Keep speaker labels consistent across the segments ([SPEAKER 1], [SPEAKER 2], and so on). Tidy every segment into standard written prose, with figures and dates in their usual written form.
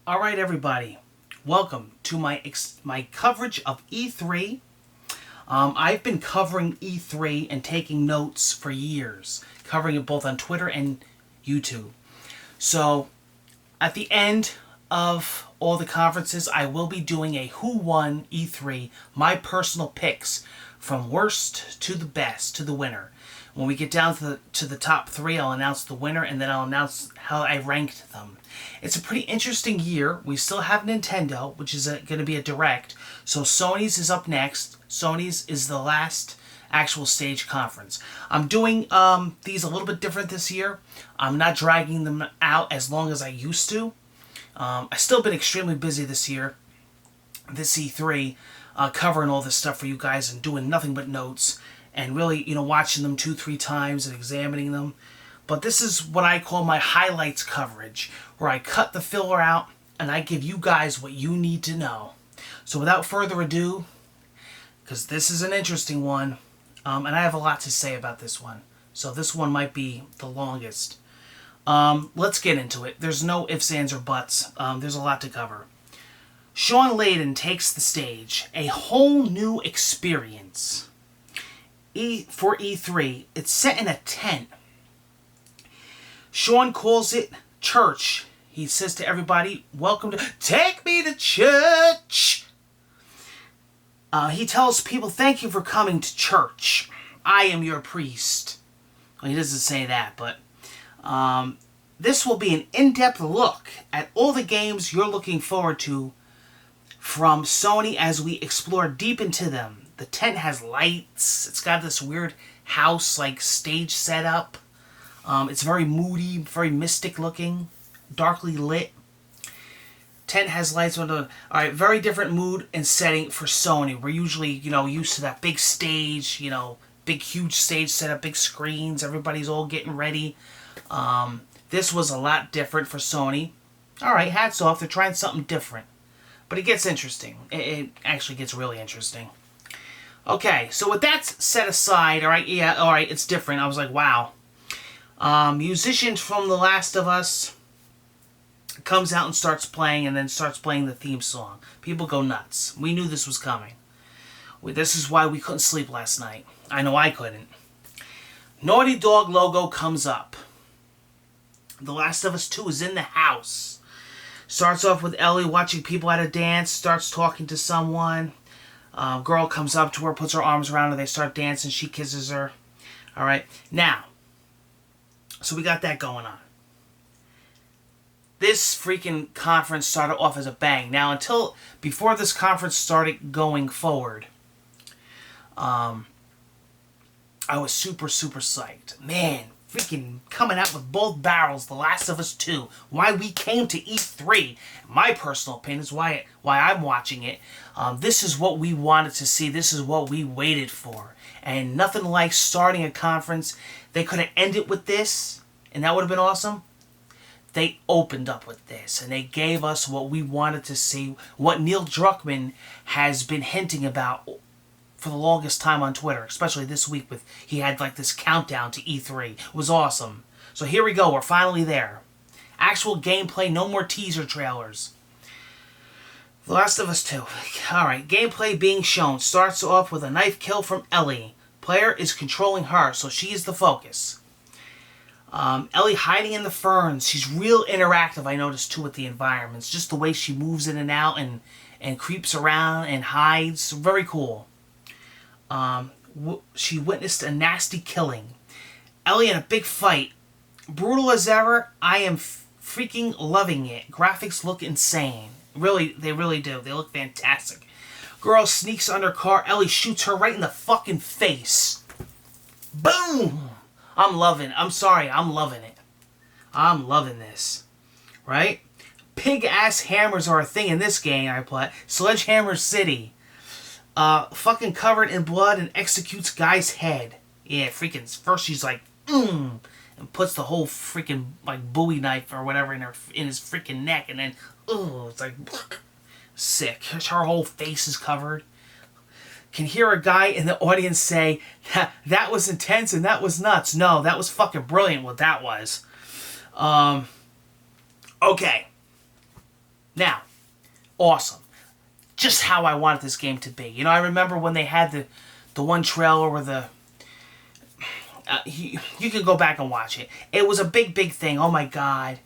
[SPEAKER 1] All right, everybody, welcome to my coverage of E3. I've been covering E3 and taking notes for years, covering it both on Twitter and YouTube. So, at the end of all the conferences, I will be doing a Who Won E3, my personal picks from worst to the best, to the winner. When we get down to the top three, I'll announce the winner, and then I'll announce how I ranked them. It's a pretty interesting year. We still have Nintendo, which is going to be a Direct. So Sony's is up next. Sony's is the last actual stage conference. I'm doing these a little bit different this year. I'm not dragging them out as long as I used to. I've still been extremely busy this year, this E3, covering all this stuff for you guys and doing nothing but notes. And really, watching them 2-3 times and examining them. But this is what I call my highlights coverage, where I cut the filler out and I give you guys what you need to know. So without further ado, because this is an interesting one, and I have a lot to say about this one. So this one might be the longest. Let's get into it. There's no ifs, ands, or buts. There's a lot to cover. Sean Layden takes the stage. A whole new experience. For E3, it's set in a tent. Sean calls it church. He says to everybody, welcome to take me to church. He tells people, thank you for coming to church. I am your priest. Well, he doesn't say that, but this will be an in-depth look at all the games you're looking forward to from Sony as we explore deep into them. The tent has lights. It's got this weird house-like stage setup. It's very moody, very mystic looking, darkly lit. Tent has lights on the... Alright, very different mood and setting for Sony. We're usually, used to that big stage, big huge stage setup, big screens, everybody's all getting ready. This was a lot different for Sony. Alright, hats off, they're trying something different. But it gets interesting. It actually gets really interesting. Okay, so with that set aside, alright, it's different. I was like, wow. Musicians from The Last of Us comes out and starts playing, and then starts playing the theme song. People go nuts. We knew this was coming. This is why we couldn't sleep last night. I know I couldn't. Naughty Dog logo comes up. The Last of Us 2 is in the house. Starts off with Ellie watching people at a dance, starts talking to someone. Girl comes up to her, puts her arms around her, they start dancing, she kisses her. Alright, now, so we got that going on. This freaking conference started off as a bang. Now, before this conference started going forward, I was super, super psyched. Man, freaking coming out with both barrels, The Last of Us 2. Why we came to E3, my personal opinion, is why I'm watching it. This is what we wanted to see. This is what we waited for. And nothing like starting a conference. They could have ended with this, and that would have been awesome. They opened up with this, and they gave us what we wanted to see, what Neil Druckmann has been hinting about for the longest time on Twitter, especially this week he had like this countdown to E3. It was awesome. So here we go, we're finally there. Actual gameplay, no more teaser trailers. The Last of Us 2. Alright, gameplay being shown. Starts off with a knife kill from Ellie. Player is controlling her, so she is the focus. Ellie hiding in the ferns. She's real interactive, I noticed too, with the environments. Just the way she moves in and out and creeps around and hides. Very cool. She witnessed a nasty killing. Ellie in a big fight. Brutal as ever. I am freaking loving it. Graphics look insane. Really, they really do. They look fantastic. Girl sneaks under car. Ellie shoots her right in the fucking face. Boom! I'm loving it. I'm loving this. Right? Pig-ass hammers are a thing in this game I play. Sledgehammer City. Fucking covered in blood and executes guy's head. Yeah, freaking, first she's like, and puts the whole freaking, like, Bowie knife or whatever in his freaking neck, and then, it's like, sick. Her whole face is covered. Can hear a guy in the audience say, that was intense and that was nuts. No, that was fucking brilliant what that was. Okay. Now, awesome. Just how I wanted this game to be. You know, I remember when they had the one trailer where the... you can go back and watch it. It was a big, big thing. Oh my god.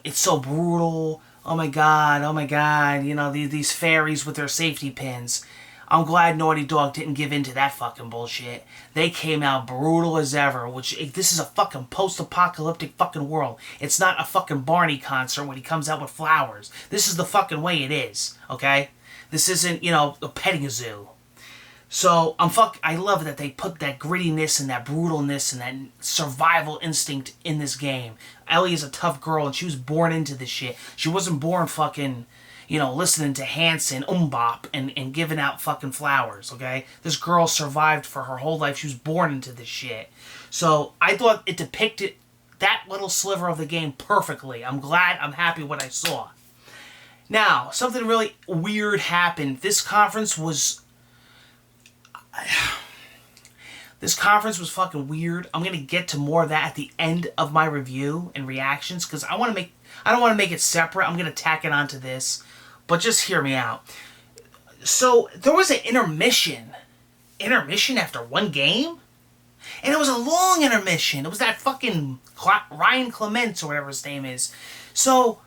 [SPEAKER 1] It's so brutal. Oh my god. Oh my god. You know, these fairies with their safety pins. I'm glad Naughty Dog didn't give in to that fucking bullshit. They came out brutal as ever, which, this is a fucking post-apocalyptic fucking world. It's not a fucking Barney concert when he comes out with flowers. This is the fucking way it is, okay? This isn't, you know, a petting zoo. So, I love that they put that grittiness and that brutalness and that survival instinct in this game. Ellie is a tough girl and she was born into this shit. She wasn't born fucking... you know, listening to Hanson, Bop, and giving out fucking flowers, okay? This girl survived for her whole life. She was born into this shit. So, I thought it depicted that little sliver of the game perfectly. I'm happy what I saw. Now, something really weird happened. This conference was fucking weird. I'm going to get to more of that at the end of my review and reactions, because I don't want to make it separate. I'm going to tack it onto this. But just hear me out. So, there was an intermission. Intermission after one game? And it was a long intermission. It was that fucking Ryan Clements or whatever his name is. So,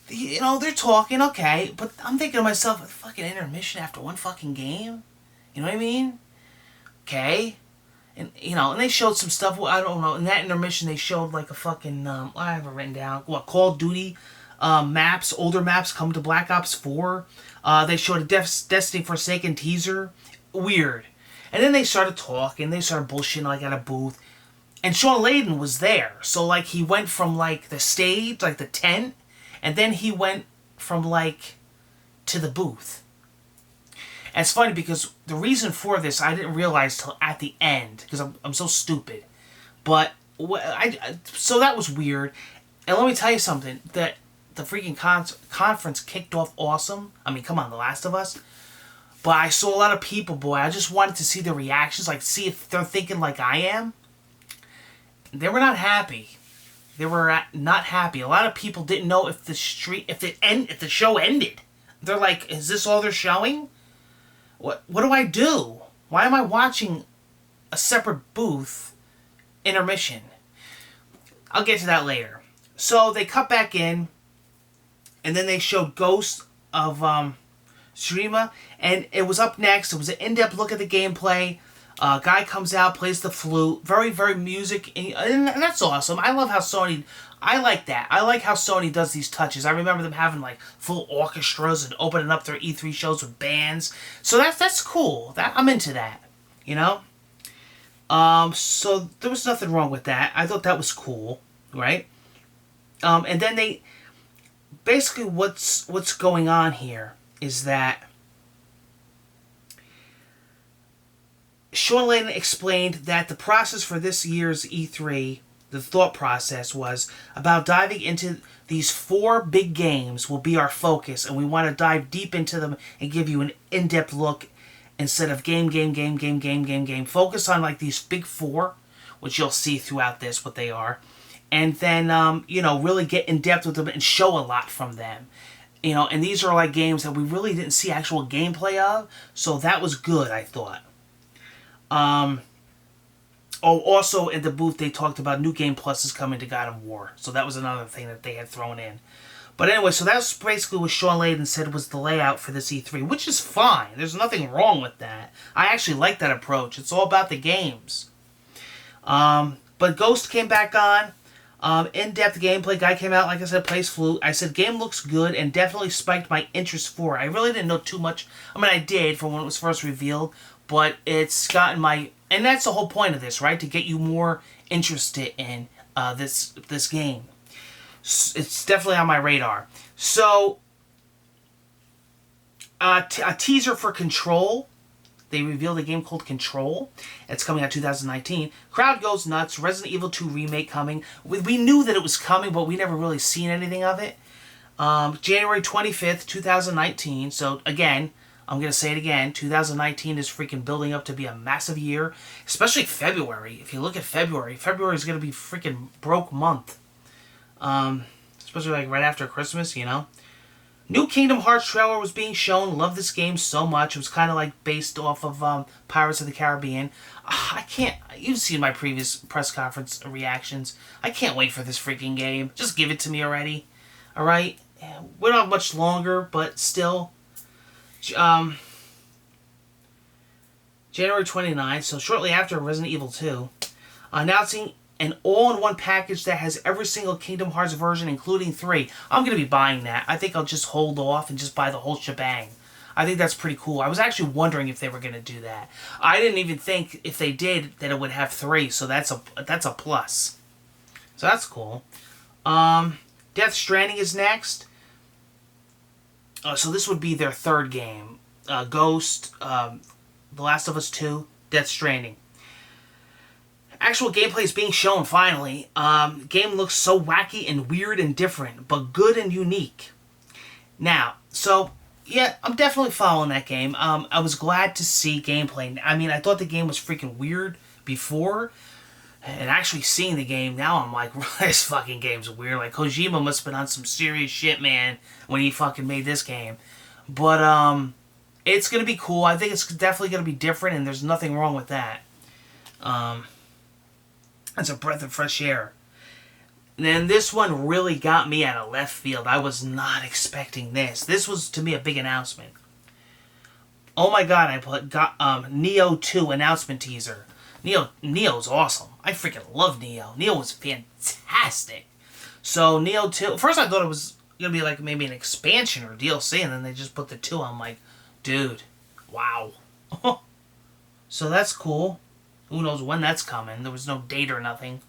[SPEAKER 1] you know, they're talking, okay. But I'm thinking to myself, a fucking intermission after one fucking game? You know what I mean? Okay. And, you know, and they showed some stuff. I don't know. In that intermission, they showed like a fucking, I have it written down. What, Call of Duty maps, older maps come to Black Ops 4. They showed a Destiny Forsaken teaser. Weird. And then they started talking. They started bullshitting like at a booth. And Sean Layden was there. So like he went from like the stage, like the tent. And then he went from like to the booth. And it's funny because the reason for this I didn't realize till at the end. Because I'm so stupid. But so that was weird. And let me tell you something. That the freaking conference kicked off awesome. I mean, come on, The Last of Us. But I saw a lot of people, boy. I just wanted to see their reactions, like see if they're thinking like I am. They were not happy. They were not happy. A lot of people didn't know if the show ended. They're like, is this all they're showing? What do I do? Why am I watching a separate booth intermission? I'll get to that later. So they cut back in. And then they showed Ghost of Tsushima, and it was up next. It was an in-depth look at the gameplay. Guy comes out, plays the flute, very, very music, and that's awesome. I love how Sony, I like that. I like how Sony does these touches. I remember them having like full orchestras and opening up their E3 shows with bands. So that's cool. I'm into that, you know? So there was nothing wrong with that. I thought that was cool, right? And then basically what's going on here is that Sean Layden explained that the process for this year's E3, the thought process was about diving into these 4 big games will be our focus, and we want to dive deep into them and give you an in-depth look instead of game. Focus on like these big 4, which you'll see throughout this what they are. And then, you know, really get in depth with them and show a lot from them. You know, and these are like games that we really didn't see actual gameplay of. So that was good, I thought. Also in the booth they talked about New Game Plus is coming to God of War. So that was another thing that they had thrown in. But anyway, so that's basically what Sean Layden said was the layout for this E3. Which is fine. There's nothing wrong with that. I actually like that approach. It's all about the games. But Ghost came back on. In-depth gameplay. Guy came out, like I said, plays flute. I said, game looks good and definitely spiked my interest for it. I really didn't know too much. I mean, I did from when it was first revealed, but it's gotten my... And that's the whole point of this, right? To get you more interested in this game. It's definitely on my radar. So, a teaser for Control. They revealed a game called Control. It's coming out 2019. Crowd goes nuts. Resident Evil 2 remake coming. We knew that it was coming, but we never really seen anything of it. January 25th, 2019. So, again, I'm going to say it again. 2019 is freaking building up to be a massive year. Especially February. If you look at February, February is going to be freaking broke month. Especially like right after Christmas, you know. New Kingdom Hearts trailer was being shown. Love this game so much. It was kind of like based off of Pirates of the Caribbean. I can't... You've seen my previous press conference reactions. I can't wait for this freaking game. Just give it to me already. Alright? We're not much longer, but still. January 29th, so shortly after Resident Evil 2. Announcing an all-in-one package that has every single Kingdom Hearts version, including 3. I'm going to be buying that. I think I'll just hold off and just buy the whole shebang. I think that's pretty cool. I was actually wondering if they were going to do that. I didn't even think, if they did, that it would have 3, so that's a plus. So that's cool. Death Stranding is next. So this would be their third game. Ghost, The Last of Us 2, Death Stranding. Actual gameplay is being shown, finally. Game looks so wacky and weird and different, but good and unique. Now, so, yeah, I'm definitely following that game. I was glad to see gameplay. I mean, I thought the game was freaking weird before, and actually seeing the game, now I'm like, this fucking game's weird. Like, Kojima must have been on some serious shit, man, when he fucking made this game. But, it's gonna be cool. I think it's definitely gonna be different, and there's nothing wrong with that. It's a breath of fresh air. And then this one really got me out of left field. I was not expecting this. This was, to me, a big announcement. Oh my god, got Neo 2 announcement teaser. Neo's awesome. I freaking love Neo. Neo was fantastic. So, Neo 2... First, I thought it was going to be like maybe an expansion or DLC, and then they just put the 2 on. I'm like, dude, wow. So, that's cool. Who knows when that's coming. There was no date or nothing.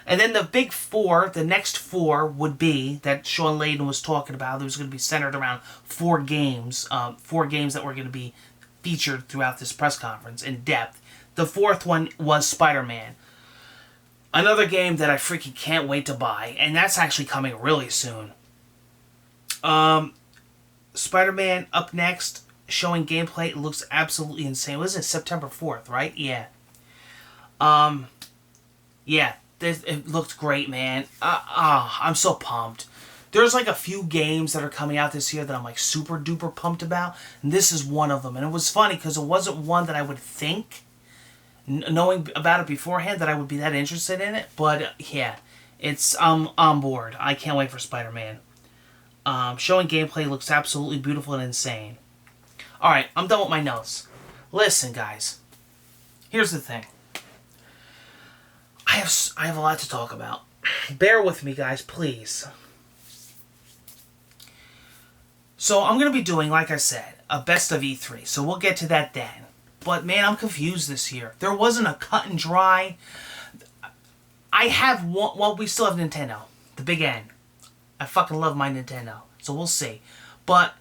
[SPEAKER 1] And then the big 4, the next 4 would be, that Sean Layden was talking about, it was going to be centered around 4 games. 4 games that were going to be featured throughout this press conference in depth. The 4th one was Spider-Man. Another game that I freaking can't wait to buy. And that's actually coming really soon. Spider-Man up next, showing gameplay. It looks absolutely insane. What is it? September 4th, right? Yeah. Yeah, it looked great, man. I'm so pumped. There's like a few games that are coming out this year that I'm like super duper pumped about, and this is one of them. And it was funny because it wasn't one that I would think, knowing about it beforehand, that I would be that interested in it. But yeah, I'm on board. I can't wait for Spider-Man. Showing gameplay looks absolutely beautiful and insane. Alright, I'm done with my notes. Listen, guys. Here's the thing. I have a lot to talk about. Bear with me, guys, please. So, I'm going to be doing, like I said, a best of E3. So, we'll get to that then. But, man, I'm confused this year. There wasn't a cut and dry. I have one... Well, we still have Nintendo. The big N. I fucking love my Nintendo. So, we'll see. But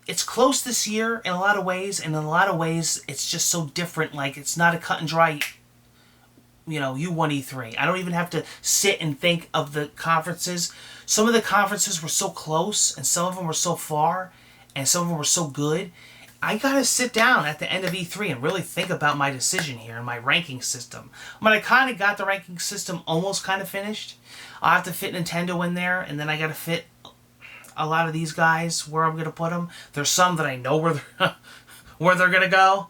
[SPEAKER 1] it's close this year in a lot of ways. And in a lot of ways, it's just so different. Like, it's not a cut and dry... You know, you won E3. I don't even have to sit and think of the conferences. Some of the conferences were so close, and some of them were so far, and some of them were so good. I gotta sit down at the end of E3 and really think about my decision here and my ranking system. I mean, I kind of got the ranking system almost kind of finished. I'll have to fit Nintendo in there, and then I gotta fit a lot of these guys where I'm gonna put them. There's some that I know where they're gonna go.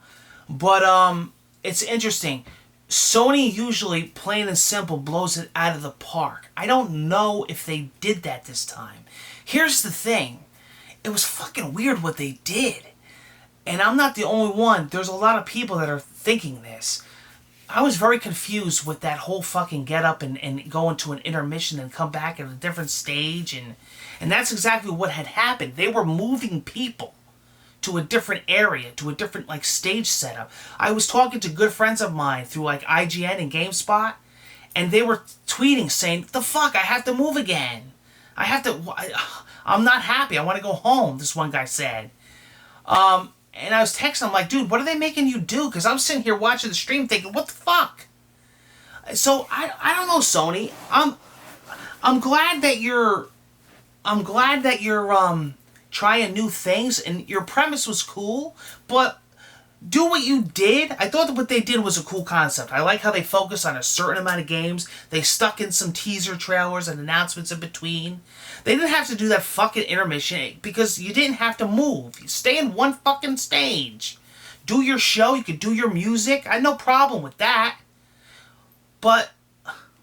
[SPEAKER 1] But, it's interesting. Sony usually, plain and simple, blows it out of the park. I don't know if they did that this time. Here's the thing. It was fucking weird what they did. And I'm not the only one. There's a lot of people that are thinking this. I was very confused with that whole fucking get up and go into an intermission and come back at a different stage. And that's exactly what had happened. They were moving people to a different area, to a different, like, stage setup. I was talking to good friends of mine through, like, IGN and GameSpot, and they were tweeting saying, the fuck, I have to move again. I'm not happy. I want to go home, this one guy said. And I was texting him, like, dude, what are they making you do? Because I'm sitting here watching the stream thinking, what the fuck? So, I don't know, Sony. I'm glad that you're trying new things, and your premise was cool, but do what you did. I thought that what they did was a cool concept. I like how they focused on a certain amount of games. They stuck in some teaser trailers and announcements in between. They didn't have to do that fucking intermission because you didn't have to move. You stay in one fucking stage. Do your show. You could do your music. I had no problem with that. But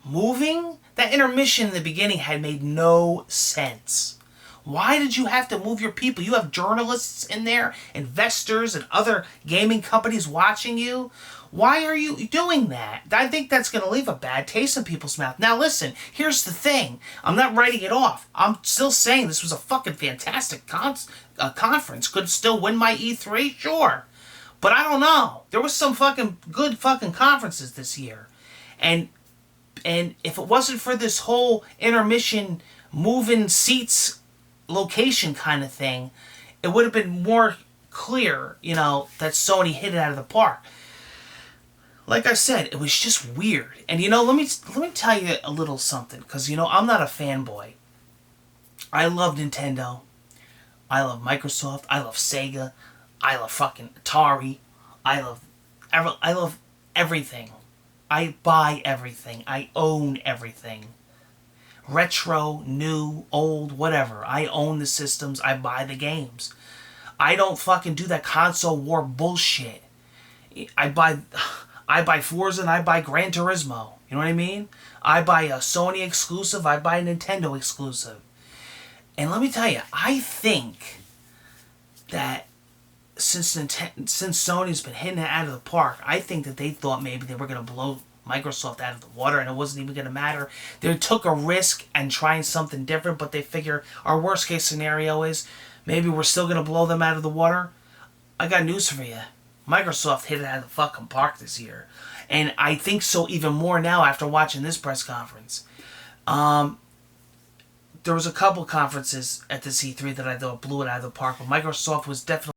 [SPEAKER 1] moving? That intermission in the beginning had made no sense. Why did you have to move your people? You have journalists in there, investors, and other gaming companies watching you. Why are you doing that? I think that's going to leave a bad taste in people's mouth. Now listen, here's the thing. I'm not writing it off. I'm still saying this was a fucking fantastic conference. Could still win my E3? Sure. But I don't know. There was some fucking good fucking conferences this year. And if it wasn't for this whole intermission moving seats location kind of thing, it would have been more clear, that Sony hit it out of the park. Like I said, it was just weird. And let me tell you a little something, because I'm not a fanboy. I love Nintendo. I love Microsoft. I love Sega. I love fucking Atari. I love everything. I buy everything. I own everything. Retro, new, old, whatever. I own the systems. I buy the games. I don't fucking do that console war bullshit. I buy Forza and I buy Gran Turismo. You know what I mean? I buy a Sony exclusive. I buy a Nintendo exclusive. And let me tell you, I think that since Sony's been hitting it out of the park, I think that they thought maybe they were going to blow Microsoft out of the water and it wasn't even going to matter. They took a risk and trying something different, but they figure our worst case scenario is maybe we're still going to blow them out of the water. I got news for you. Microsoft hit it out of the fucking park this year. And I think so even more now after watching this press conference. There was a couple conferences at the C3 that I thought blew it out of the park, but Microsoft was definitely